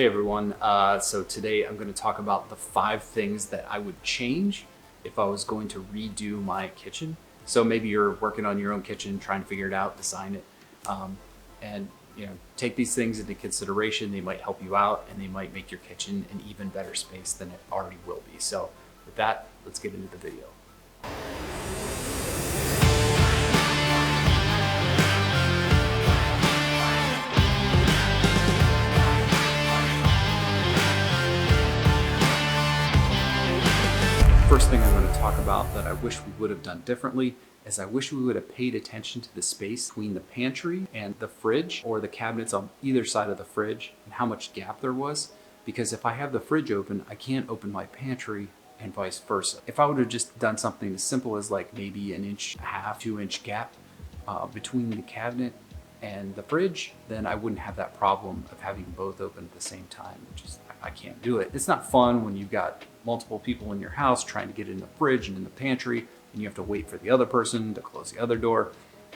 Hey everyone, so today I'm going to talk about the 5 things that I would change if I was going to redo my kitchen. So maybe you're working on your own kitchen, trying to figure it out, design it, and take these things into consideration. They might help you out and they might make your kitchen an even better space than it already will be. So with that, let's get into the video. First thing I'm going to talk about that I wish we would have done differently is I wish we would have paid attention to the space between the pantry and the fridge, or the cabinets on either side of the fridge, and how much gap there was. Because if I have the fridge open, I can't open my pantry and vice versa. If I would have just done something as simple as like maybe 1.5 inch, 2-inch gap between the cabinet and the fridge, then I wouldn't have that problem of having both open at the same time, which is, I can't do it. It's not fun when you've got multiple people in your house trying to get in the fridge and in the pantry, and you have to wait for the other person to close the other door.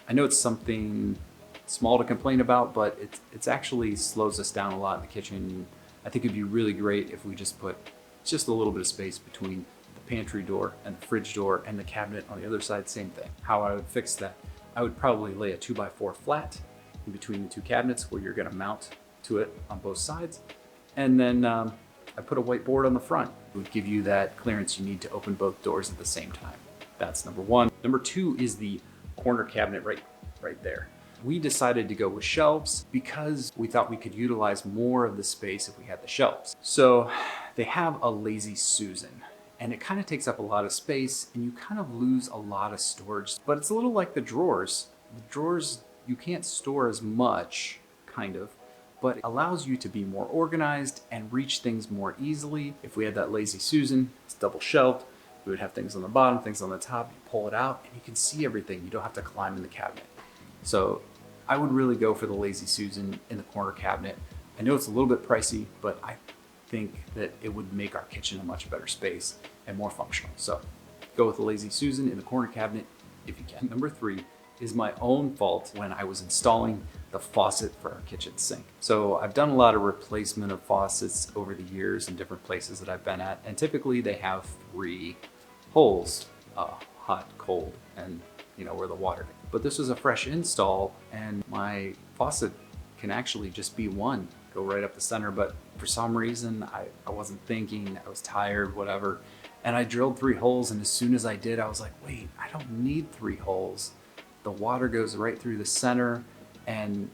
I know it's something small to complain about, but it's actually slows us down a lot in the kitchen. I think it'd be really great if we just put just a little bit of space between the pantry door and the fridge door and the cabinet on the other side, same thing. How I would fix that, I would probably lay a 2x4 flat in between the two cabinets where you're gonna mount to it on both sides. And then I put a whiteboard on the front. It would give you that clearance you need to open both doors at the same time. That's number 1. Number 2 is the corner cabinet right there. We decided to go with shelves because we thought we could utilize more of the space if we had the shelves. So they have a Lazy Susan, and it kind of takes up a lot of space and you kind of lose a lot of storage, but it's a little like the drawers. The drawers, you can't store as much, kind of, but it allows you to be more organized and reach things more easily. If we had that Lazy Susan, it's double shelved, we would have things on the bottom, things on the top. You pull it out and you can see everything. You don't have to climb in the cabinet. So I would really go for the Lazy Susan in the corner cabinet. I know it's a little bit pricey, but I think that it would make our kitchen a much better space and more functional. So go with the Lazy Susan in the corner cabinet if you can. Number 3 is my own fault when I was installing the faucet for our kitchen sink. So I've done a lot of replacement of faucets over the years in different places that I've been at, and typically they have 3 holes, hot, cold, and where the water. But this was a fresh install and my faucet can actually just be one, go right up the center, but for some reason I wasn't thinking, I was tired, whatever, and I drilled 3 holes, and as soon as I did, I was like, wait, I don't need 3 holes. The water goes right through the center and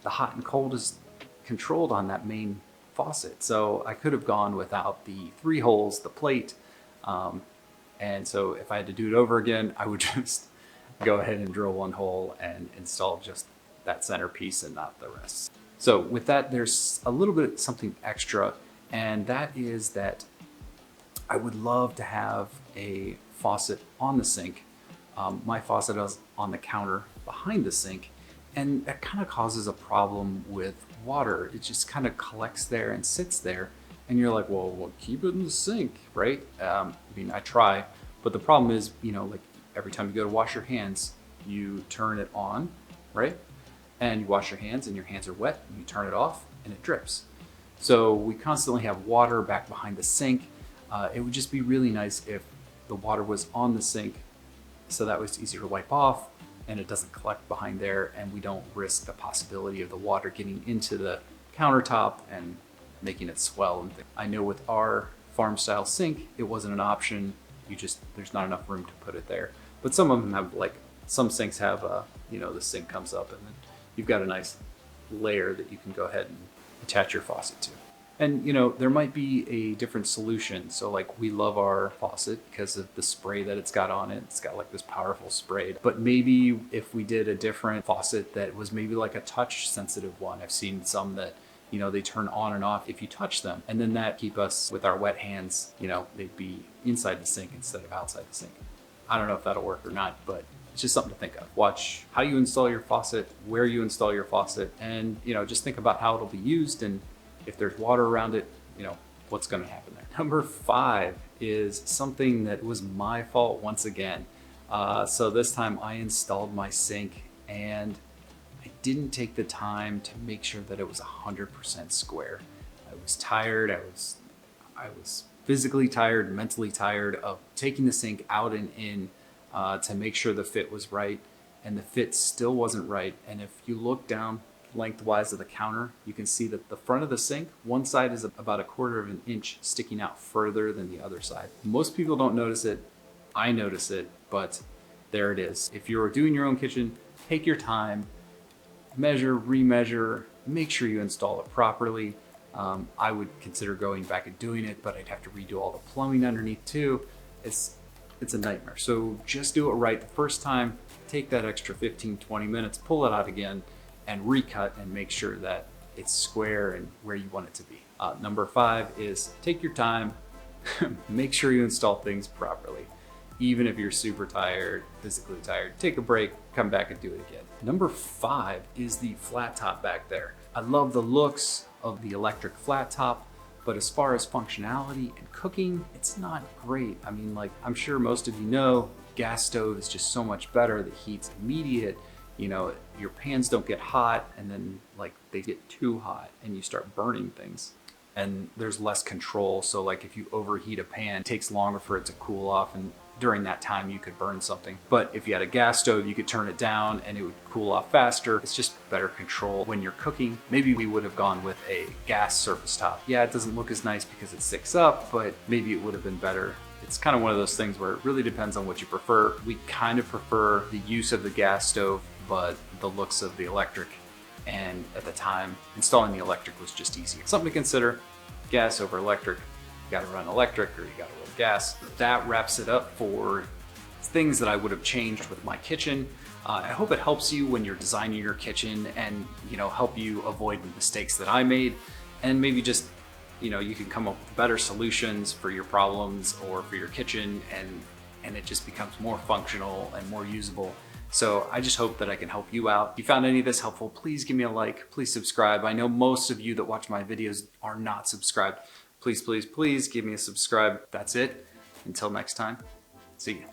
the hot and cold is controlled on that main faucet. So I could have gone without the 3 holes, the plate. And so if I had to do it over again, I would just go ahead and drill 1 hole and install just that center piece and not the rest. So with that, there's a little bit something extra, and that is that I would love to have a faucet on the sink. My faucet is on the counter behind the sink, and that kind of causes a problem with water. It just kind of collects there and sits there, and you're like, well, keep it in the sink, right? I mean, I try, but the problem is, like every time you go to wash your hands, you turn it on, right? And you wash your hands and your hands are wet, and you turn it off and it drips. So we constantly have water back behind the sink. It would just be really nice if the water was on the sink, so that way it's easier to wipe off and it doesn't collect behind there, and we don't risk the possibility of the water getting into the countertop and making it swell and things. I know with our farm style sink, it wasn't an option. There's not enough room to put it there. But some of them have, like, some sinks have, the sink comes up and then you've got a nice layer that you can go ahead and attach your faucet to. And there might be a different solution. So like, we love our faucet because of the spray that it's got on it. It's got like this powerful spray. But maybe if we did a different faucet that was maybe like a touch sensitive one. I've seen some that, they turn on and off if you touch them. And then that keep us with our wet hands, they'd be inside the sink instead of outside the sink. I don't know if that'll work or not, but it's just something to think of. Watch how you install your faucet, where you install your faucet, and just think about how it'll be used, and if there's water around it, what's going to happen there. Number 5 is something that was my fault once again. So this time I installed my sink and I didn't take the time to make sure that it was 100% square. was tired. I was physically tired, mentally tired of taking the sink out and in to make sure the fit was right, and the fit still wasn't right. And if you look down lengthwise of the counter, you can see that the front of the sink, one side is about 1/4 of an inch sticking out further than the other side. Most people don't notice it. I notice it, but there it is. If you're doing your own kitchen, take your time, measure, remeasure, make sure you install it properly. I would consider going back and doing it, but I'd have to redo all the plumbing underneath too. It's a nightmare. So just do it right the first time, take that extra 15, 20 minutes, pull it out again, and recut and make sure that it's square and where you want it to be. Number 5 is take your time, make sure you install things properly. Even if you're super tired, physically tired, take a break, come back and do it again. Number 5 is the flat top back there. I love the looks of the electric flat top, but as far as functionality and cooking, it's not great. I mean, like, I'm sure most of you know, gas stove is just so much better. The heat's immediate. You know, your pans don't get hot and then like they get too hot and you start burning things. And there's less control. So like if you overheat a pan, it takes longer for it to cool off, and during that time you could burn something. But if you had a gas stove, you could turn it down and it would cool off faster. It's just better control when you're cooking. Maybe we would have gone with a gas surface top. Yeah, it doesn't look as nice because it sticks up, but maybe it would have been better. It's kind of one of those things where it really depends on what you prefer. We kind of prefer the use of the gas stove, but the looks of the electric. And at the time, installing the electric was just easier. Something to consider, gas over electric. You gotta run electric or you gotta run gas. That wraps it up for things that I would have changed with my kitchen. I hope it helps you when you're designing your kitchen and, you know, help you avoid the mistakes that I made, and maybe just, you know, you can come up with better solutions for your problems or for your kitchen, and it just becomes more functional and more usable. So I just hope that I can help you out. If you found any of this helpful, please give me a like, please subscribe. I know most of you that watch my videos are not subscribed. Please, please, please give me a subscribe. That's it. Until next time, see ya.